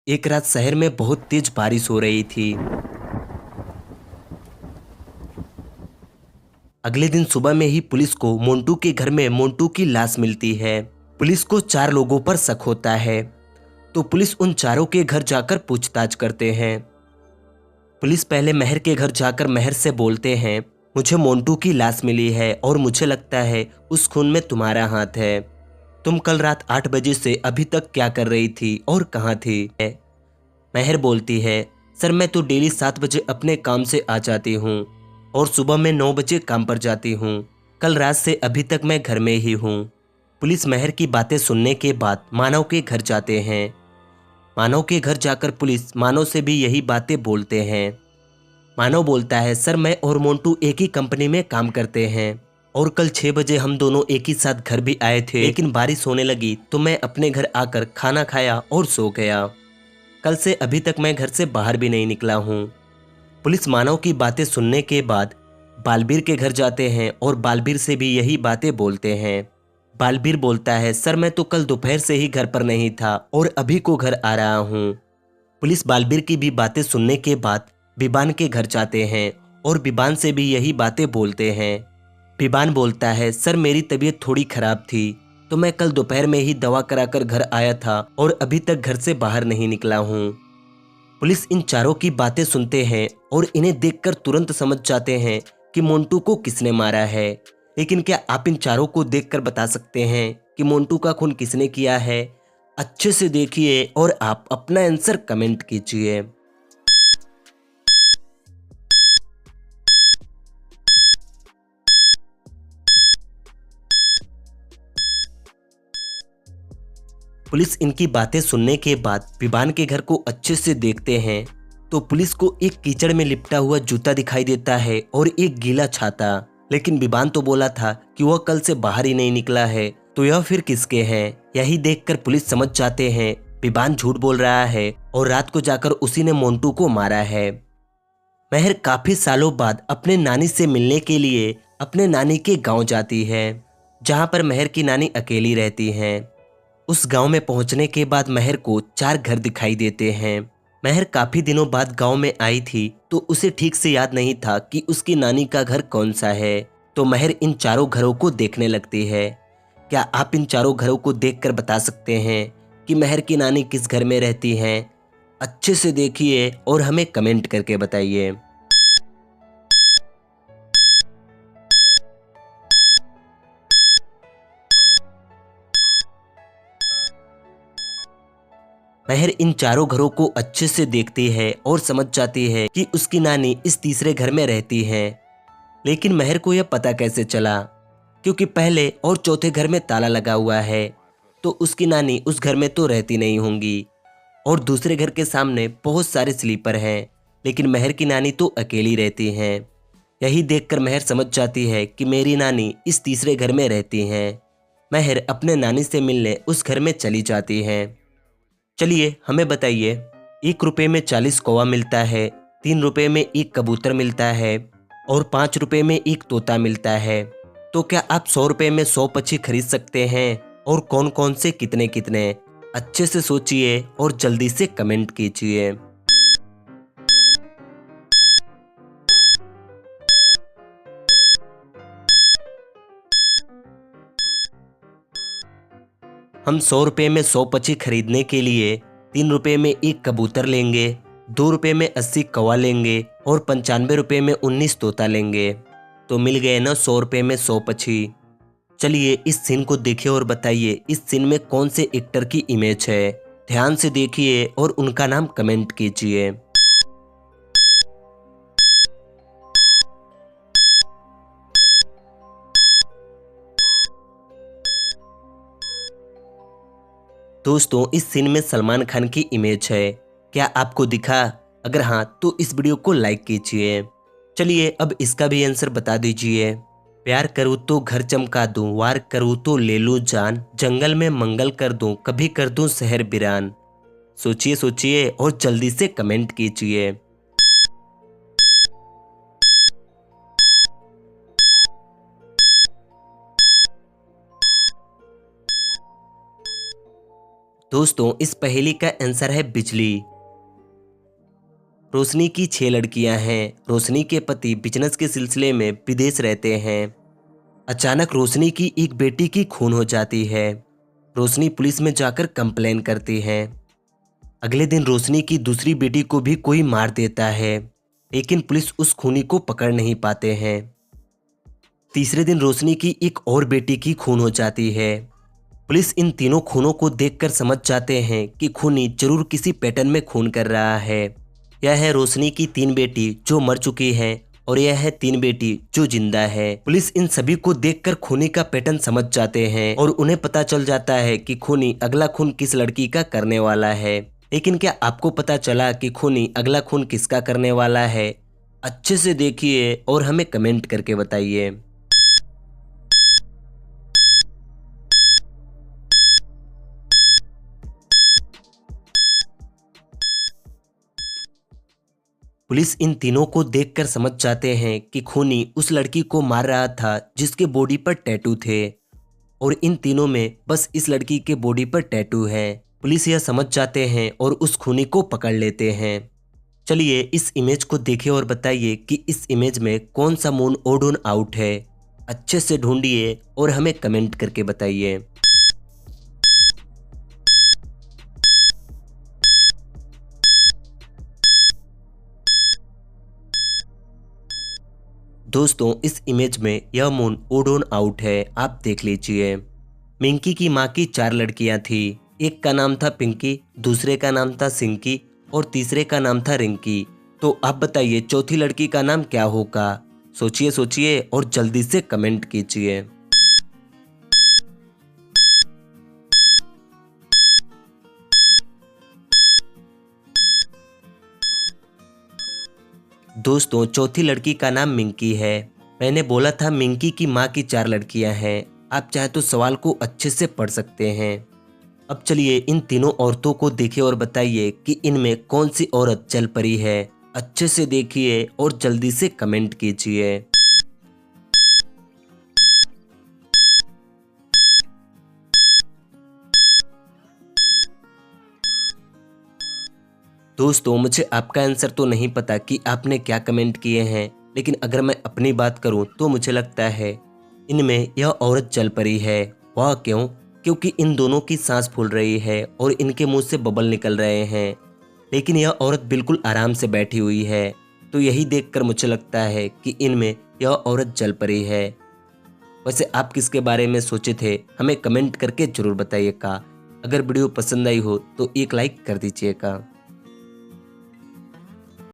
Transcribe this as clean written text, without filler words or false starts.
एक रात शहर में बहुत तेज बारिश हो रही थी। अगले दिन सुबह में ही पुलिस को मोंटू के घर में मोंटू की लाश मिलती है। पुलिस को 4 लोगों पर शक होता है, तो पुलिस उन चारों के घर जाकर पूछताछ करते हैं। पुलिस पहले महर के घर जाकर महर से बोलते हैं, मुझे मोंटू की लाश मिली है और मुझे लगता है उस खून में तुम्हारा हाथ है। तुम कल रात 8 बजे से अभी तक क्या कर रही थी और कहाँ थी? महर बोलती है, सर मैं तो डेली 7 बजे अपने काम से आ जाती हूँ और सुबह में 9 बजे काम पर जाती हूँ। कल रात से अभी तक मैं घर में ही हूँ। पुलिस महर की बातें सुनने के बाद मानव के घर जाते हैं। मानव के घर जाकर पुलिस मानव से भी यही बातें बोलते हैं। मानव बोलता है, सर मैं और मोंटू एक ही कंपनी में काम करते हैं और कल 6 बजे हम दोनों एक ही साथ घर भी आए थे, लेकिन बारिश होने लगी तो मैं अपने घर आकर खाना खाया और सो गया। कल से अभी तक मैं घर से बाहर भी नहीं निकला हूँ। पुलिस मानव की बातें सुनने के बाद बालबीर के घर जाते हैं और बालबीर से भी यही बातें बोलते हैं। बालबीर बोलता है, सर मैं तो कल दोपहर से ही घर पर नहीं था और अभी को घर आ रहा हूँ। पुलिस बालबीर की भी बातें सुनने के बाद बिबान के घर जाते हैं और बिबान से भी यही बातें बोलते हैं। बिबान बोलता है, सर मेरी तबीयत थोड़ी खराब थी तो मैं कल दोपहर में ही दवा कराकर घर आया था और अभी तक घर से बाहर नहीं निकला हूँ। पुलिस इन चारों की बातें सुनते हैं और इन्हें देखकर तुरंत समझ जाते हैं कि मोंटू को किसने मारा है। लेकिन क्या आप इन चारों को देखकर बता सकते हैं कि मोंटू का खून किसने किया है? अच्छे से देखिए और आप अपना आंसर कमेंट कीजिए। पुलिस इनकी बातें सुनने के बाद विबान के घर को अच्छे से देखते हैं तो पुलिस को एक कीचड़ में लिपटा हुआ जूता दिखाई देता है और एक गीला छाता। लेकिन विबान तो बोला था कि वह कल से बाहर ही नहीं निकला है, तो यह फिर किसके हैं? यही देखकर पुलिस समझ जाते हैं विबान झूठ बोल रहा है और रात को जाकर उसी ने मोंटू को मारा है। महर काफी सालों बाद अपने नानी से मिलने के लिए अपने नानी के गांव जाती है, जहां पर महर की नानी अकेली रहती हैं। उस गांव में पहुंचने के बाद महर को 4 घर दिखाई देते हैं। महर काफी दिनों बाद गांव में आई थी तो उसे ठीक से याद नहीं था कि उसकी नानी का घर कौन सा है, तो महर इन चारों घरों को देखने लगती है। क्या आप इन चारों घरों को देखकर बता सकते हैं कि महर की नानी किस घर में रहती हैं? अच्छे से देखिए और हमें कमेंट करके बताइए। महर इन चारों घरों को अच्छे से देखती है और समझ जाती है कि उसकी नानी इस तीसरे घर में रहती है। लेकिन महर को यह पता कैसे चला? क्योंकि पहले और चौथे घर में ताला लगा हुआ है, तो उसकी नानी उस घर में तो रहती नहीं होंगी। और दूसरे घर के सामने बहुत सारे स्लीपर हैं, लेकिन महर की नानी तो अकेली रहती हैं। यही देखकर महर समझ जाती है कि मेरी नानी इस तीसरे घर में रहती हैं। महर अपने नानी से मिलने उस घर में चली जाती है। चलिए हमें बताइए, 1 रुपये में 40 कौवा मिलता है, 3 रुपये में एक कबूतर मिलता है और 5 रुपये में एक तोता मिलता है, तो क्या आप 100 रुपये में 100 पक्षी खरीद सकते हैं? और कौन कौन से कितने कितने? अच्छे से सोचिए और जल्दी से कमेंट कीजिए। हम 100 रुपये में 100 पक्षी खरीदने के लिए 3 रुपये में एक कबूतर लेंगे, 2 रुपये में 80 कौवा लेंगे और 95 रुपये में 19 तोता लेंगे, तो मिल गए ना 100 रुपये में 100 पक्षी। चलिए इस सीन को देखिए और बताइए इस सीन में कौन से एक्टर की इमेज है। ध्यान से देखिए और उनका नाम कमेंट कीजिए। दोस्तों इस सीन में सलमान खान की इमेज है, क्या आपको दिखा? अगर हाँ तो इस वीडियो को लाइक कीजिए। चलिए अब इसका भी आंसर बता दीजिए। प्यार करूँ तो घर चमका दूं, वार करूँ तो ले लूं जान, जंगल में मंगल कर दूं, कभी कर दूं शहर बिरान। सोचिए सोचिए और जल्दी से कमेंट कीजिए। दोस्तों इस पहेली का आंसर है बिजली। रोशनी की 6 लड़कियां हैं। रोशनी के पति बिजनेस के सिलसिले में विदेश रहते हैं। अचानक रोशनी की एक बेटी की खून हो जाती है। रोशनी पुलिस में जाकर कंप्लेन करती है। अगले दिन रोशनी की दूसरी बेटी को भी कोई मार देता है, लेकिन पुलिस उस खूनी को पकड़ नहीं पाते हैं। तीसरे दिन रोशनी की एक और बेटी की खून हो जाती है। पुलिस इन तीनों खूनों को देखकर समझ जाते हैं कि खूनी जरूर किसी पैटर्न में खून कर रहा है। यह है रोशनी की 3 बेटी जो मर चुकी हैं और यह है 3 बेटी जो जिंदा है। पुलिस इन सभी को देखकर खूनी का पैटर्न समझ जाते हैं और उन्हें पता चल जाता है कि खूनी अगला खून किस लड़की का करने वाला है। लेकिन क्या आपको पता चला कि खूनी अगला खून किसका करने वाला है? अच्छे से देखिए और हमें कमेंट करके बताइए। पुलिस इन तीनों को देखकर समझ जाते हैं कि खूनी उस लड़की को मार रहा था जिसके बॉडी पर टैटू थे, और इन तीनों में बस इस लड़की के बॉडी पर टैटू है। पुलिस यह समझ जाते हैं और उस खूनी को पकड़ लेते हैं। चलिए इस इमेज को देखिए और बताइए कि इस इमेज में कौन सा मून ओड ऑन आउट है। अच्छे से ढूंढिए और हमें कमेंट करके बताइए। दोस्तों इस इमेज में यह मून ओड ऑन आउट है, आप देख लीजिए। मिंकी की माँ की 4 लड़कियां थी। एक का नाम था पिंकी, दूसरे का नाम था सिंकी और तीसरे का नाम था रिंकी। तो आप बताइए चौथी लड़की का नाम क्या होगा? सोचिए सोचिए और जल्दी से कमेंट कीजिए। दोस्तों चौथी लड़की का नाम मिंकी है। मैंने बोला था मिंकी की माँ की 4 लड़कियां हैं। आप चाहे तो सवाल को अच्छे से पढ़ सकते हैं। अब चलिए इन तीनों औरतों को देखिए और बताइए कि इनमें कौन सी औरत जल परी है। अच्छे से देखिए और जल्दी से कमेंट कीजिए। दोस्तों मुझे आपका आंसर तो नहीं पता कि आपने क्या कमेंट किए हैं, लेकिन अगर मैं अपनी बात करूं तो मुझे लगता है इनमें यह औरत जल परी है। वह क्यों? क्योंकि इन दोनों की सांस फूल रही है और इनके मुंह से बबल निकल रहे हैं, लेकिन यह औरत बिल्कुल आराम से बैठी हुई है। तो यही देखकर मुझे लगता है कि इनमें यह औरत जल परी है। वैसे आप किसके बारे में सोचे थे हमें कमेंट करके जरूर बताइएगा। अगर वीडियो पसंद आई हो तो एक लाइक कर दीजिएगा।